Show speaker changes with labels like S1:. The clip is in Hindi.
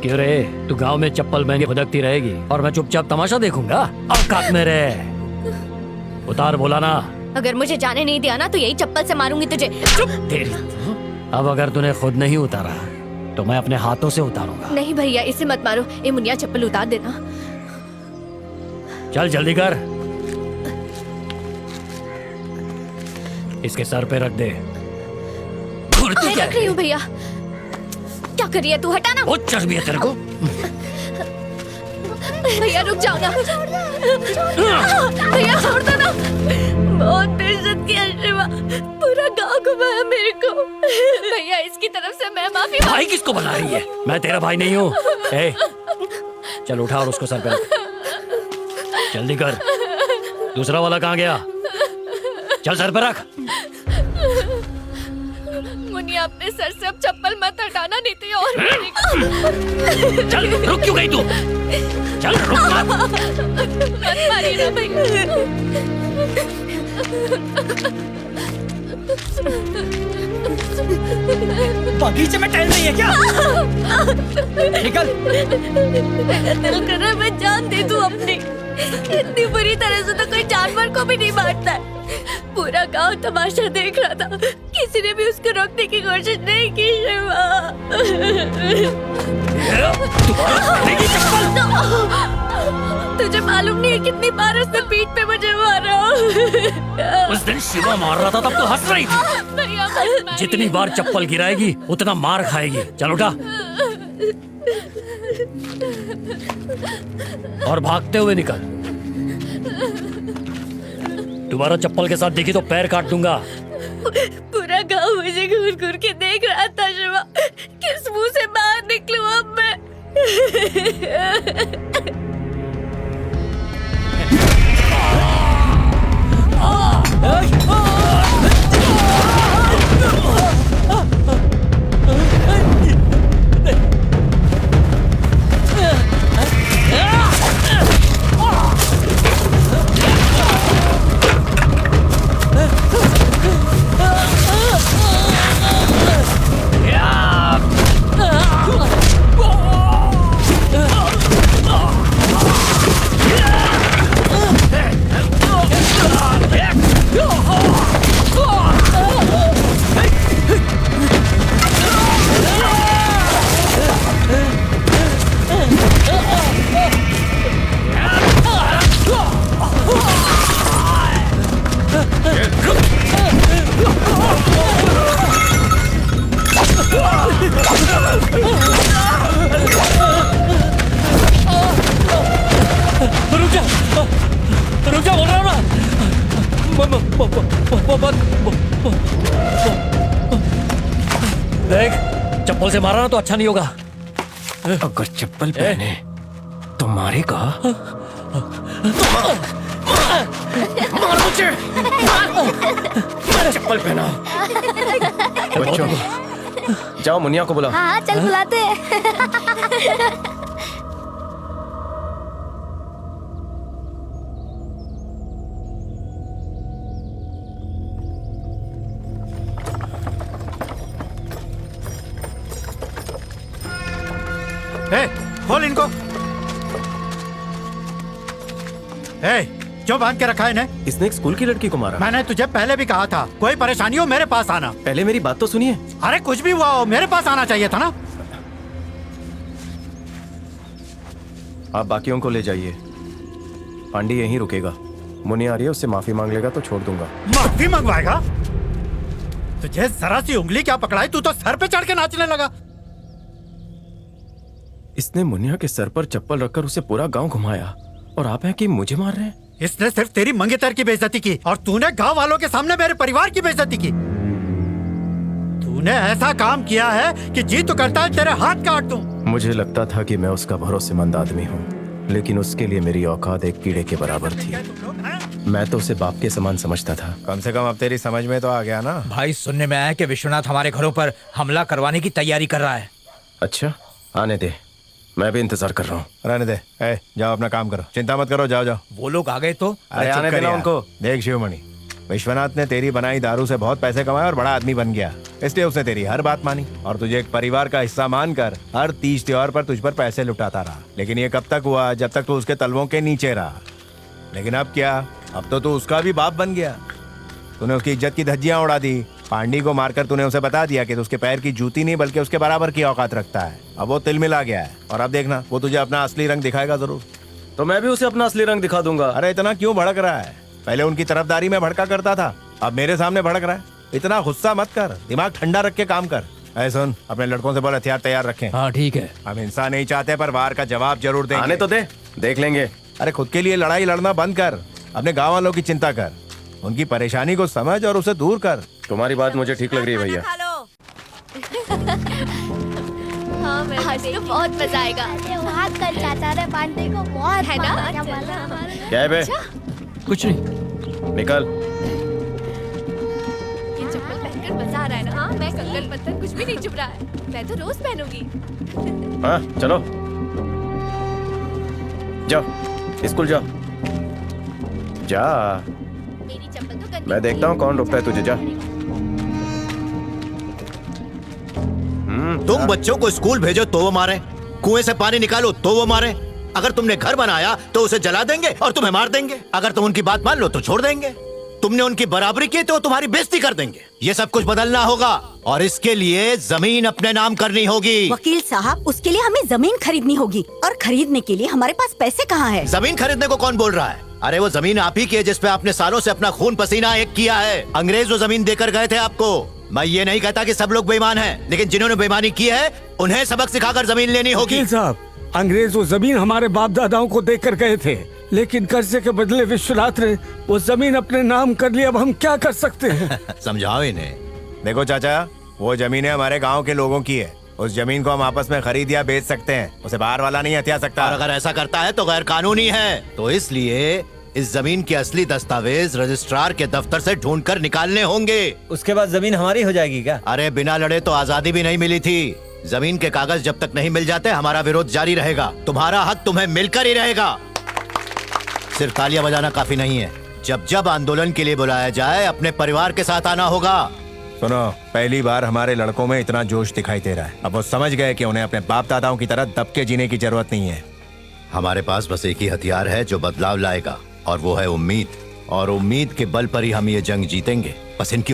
S1: क्यों रे, तू गांव में चप्पल महंगे भुदकती रहेगी और मैं चुपचाप तमाशा देखूंगा? औकात में रहे। उतार बोला ना।
S2: अगर मुझे जाने नहीं दिया ना तो यही चप्पल से मारूंगी तुझे।
S1: चुप तेरी। अब अगर तूने खुद नहीं उतारा तो मैं अपने हाथों से उतारूंगा।
S2: नहीं भैया, इसे मत मारो। ये मुनिया चप्पल उतार देना।
S1: चल जल्दी कर। इसके सर पे रख दे।
S2: मैं रख रही हूँ भैया। क्या कर रही है तू? हटाना।
S1: बहुत चर्बी है तेरे को।
S2: भैया रुक जाओ ना। भैया छोड़ दो ना। बहुत बेइज्जत किया शिवा, पूरा गांव घुमाया मेरे को। भैया इसकी तरफ से मैं माफी।
S1: भाई किसको बना रही है? मैं तेरा भाई नहीं हूँ। चल उठा और उसको सर पे रख। जल्दी कर। दूसरा वाला कहाँ गया? चल सर पे रख।
S2: मुनिया अपने सर से अब चप्पल मत हटाना, नहीं तो ये और
S1: चल रुक क्यों गई तू? चल रुक
S2: मत मारिए ना भैया।
S3: बगीचे में टहल रही है क्या? निकल।
S2: मेरा दिल कर रहा है मैं जान दे दूं अपनी। इतनी बुरी तरह से तो कोई जानवर को भी नहीं मारता है। पूरा गांव तमाशा देख रहा था, किसी ने भी उसको रोकने की कोशिश नहीं की शिवा। तुझे मालूम नहीं है कितनी बार उसने पीठ पे मुझे मारा।
S1: उस दिन शिवा मार रहा था तब तो हंस रही थी।
S2: भैया
S1: जितनी बार चप्पल गिराएगी उतना मार खाएगी। चल उठा और भागते हुए निकल। दोबारा चप्पल के साथ दिखी तो पैर काट दूंगा।
S2: पूरा गांव मुझे घूर घूर के देख रहा था शिवा। किस मुंह से बाहर निकलूं अब मैं?
S1: रुक जा बोल रहा हूँ ना। देख, चप्पल से मारा ना तो अच्छा नहीं होगा।
S3: अगर चप्पल पहने तो मारेगा। मार मुझे। चप्पल पहना। बच्चों जाओ मुनिया को बुलाओ।
S2: हाँ चल बुलाते हैं।
S4: खोल इनको। क्यों बांध के रखा है इन्हें?
S3: इसने एक स्कूल की लड़की को मारा।
S4: मैंने तुझे पहले भी कहा था, कोई परेशानी हो मेरे पास आना।
S3: पहले मेरी बात तो सुनिए।
S4: अरे कुछ भी हुआ हो मेरे पास आना चाहिए था ना।
S3: आप बाकियों को ले जाइए, पांडी यहीं रुकेगा। मुनिया आ रही है, उससे माफी मांग लेगा तो छोड़ दूंगा।
S4: माफी मंगवाएगा? तुझे जरा सी उंगली क्या पकड़ाई, तू तो सर पे चढ़ के नाचने लगा।
S3: इसने मुनिया के सर पर चप्पल रखकर उसे पूरा गांव घुमाया और आप हैं कि मुझे मार रहे हैं।
S4: इसने सिर्फ तेरी मंगेतर की बेइज्जती की और तूने गांव वालों के सामने मेरे परिवार की बेइज्जती की। तूने ऐसा काम किया है कि जी तो करता है तेरे हाथ काट दूं।
S3: मुझे लगता था कि मैं उसका भरोसेमंद आदमी हूँ, लेकिन उसके लिए मेरी औकात एक कीड़े के बराबर थी। मैं तो उसे बाप के समान समझता था।
S5: कम से कम अब तेरी समझ में तो आ गया ना।
S6: भाई सुनने में आया कि विश्वनाथ हमारे घरों पर हमला करवाने की तैयारी कर रहा है।
S3: अच्छा आने दे, मैं भी इंतजार कर रहा हूँ।
S5: रहने दे। जाओ अपना काम करो, चिंता मत करो, जाओ जाओ।
S6: वो लोग आ गए तो
S5: अरे आने देना उनको। देख शिवमणि, विश्वनाथ ने तेरी बनाई दारू से बहुत पैसे कमाए और बड़ा आदमी बन गया, इसलिए उसने तेरी हर बात मानी और तुझे एक परिवार का हिस्सा मानकर हर तीज त्योहार पर तुझ पर पैसे लुटाता रहा। लेकिन ये कब तक हुआ? जब तक तू उसके तलवों के नीचे रहा। लेकिन अब क्या? अब तो तू उसका भी बाप बन गया। तूने उसकी इज्जत की धज्जियां उड़ा दी। पांडी को मारकर तूने उसे बता दिया कि तू उसके पैर की जूती नहीं बल्कि उसके बराबर की औकात रखता है। अब वो तिल मिला गया है और अब देखना वो तुझे अपना असली रंग दिखाएगा जरूर।
S3: तो मैं भी उसे अपना असली रंग दिखा दूंगा।
S5: अरे इतना क्यों भड़क रहा है? पहले उनकी तरफदारी में भड़का करता था, अब मेरे सामने भड़क रहा है। इतना गुस्सा मत कर, दिमाग ठंडा रख के काम कर। ऐ सुन, अपने लड़कों से बोल हथियार तैयार रखें।
S1: हाँ ठीक है।
S5: हम हिंसा नहीं चाहते पर वार का जवाब जरूर देंगे।
S3: आने तो दे, देख लेंगे।
S5: अरे खुद के लिए लड़ाई लड़ना बंद कर, अपने गांव वालों की चिंता कर, उनकी परेशानी को समझ और उसे दूर कर।
S3: तुम्हारी बात मुझे ठीक लग रही है भैया।
S2: हाँ मैं आज तो बहुत मजा आएगा।
S7: बात कर चाचा रे पांडे को बहुत
S2: है ना?
S3: क्या है बे?
S1: कुछ नहीं।
S3: निकल।
S2: ये चप्पल पहनकर मजा आ रहा है ना? हाँ मैं कंगन पत्थर कुछ भी नहीं चुभ रहा है। मैं तो रोज पहनूंगी।
S3: हाँ चलो, जाओ स्कूल जाओ। जा,
S2: मेरी चप्पल तो गंदी
S3: मैं देखता हूँ कौन रोकता है तुझे। जा।
S8: तुम बच्चों को स्कूल भेजो तो वो मारे, कुएं से पानी निकालो तो वो मारे। अगर तुमने घर बनाया तो उसे जला देंगे और तुम्हें मार देंगे। अगर तुम उनकी बात मान लो तो छोड़ देंगे। तुमने उनकी बराबरी की तो वो तुम्हारी बेइज्जती कर देंगे। ये सब कुछ बदलना होगा और इसके लिए जमीन अपने नाम करनी होगी।
S9: वकील साहब, उसके लिए हमें जमीन खरीदनी होगी और खरीदने के लिए हमारे पास पैसे कहाँ है?
S8: जमीन खरीदने को कौन बोल रहा है? अरे वो जमीन आप ही की है जिसपे आपने सालों से अपना खून पसीना एक किया है। अंग्रेज वो जमीन देकर गए थे आपको। मैं ये नहीं कहता कि सब लोग बेईमान हैं, लेकिन जिन्होंने बेईमानी की है उन्हें सबक सिखाकर जमीन लेनी होगी।
S10: वकील साहब, अंग्रेज वो जमीन हमारे बाप दादाओं को देकर गए थे, लेकिन कर्जे के बदले विश्वनाथ ने वो जमीन अपने नाम कर ली। अब हम क्या कर सकते हैं?
S8: समझाओ इन्हें।
S5: देखो चाचा, वो जमीनें हमारे गांव के लोगों की है। उस जमीन को हम आपस में खरीद या बेच सकते हैं, उसे बाहर वाला नहीं हथिया सकता।
S8: और अगर ऐसा करता है तो गैर कानूनी है। तो इसलिए इस जमीन के असली दस्तावेज रजिस्ट्रार के दफ्तर से ढूंढकर निकालने होंगे।
S6: उसके बाद जमीन हमारी हो जाएगी क्या?
S8: अरे बिना लड़े तो आजादी भी नहीं मिली थी। जमीन के कागज जब तक नहीं मिल जाते हमारा विरोध जारी रहेगा। तुम्हारा हक तुम्हें मिलकर ही रहेगा। सिर्फ तालियां बजाना काफी नहीं है। जब जब आंदोलन के लिए बुलाया जाए अपने परिवार के साथ आना होगा।
S5: सुनो, पहली बार हमारे लड़कों में इतना जोश दिखाई दे रहा है। अब वो समझ गए कि उन्हें अपने बाप दादाओं की तरह दब के जीने की जरूरत नहीं है।
S8: हमारे पास बस एक ही हथियार है जो बदलाव लाएगा और वो है उम्मीद। और उम्मीद के बल पर ही हम ये जंग जीतेंगे। बस इनकी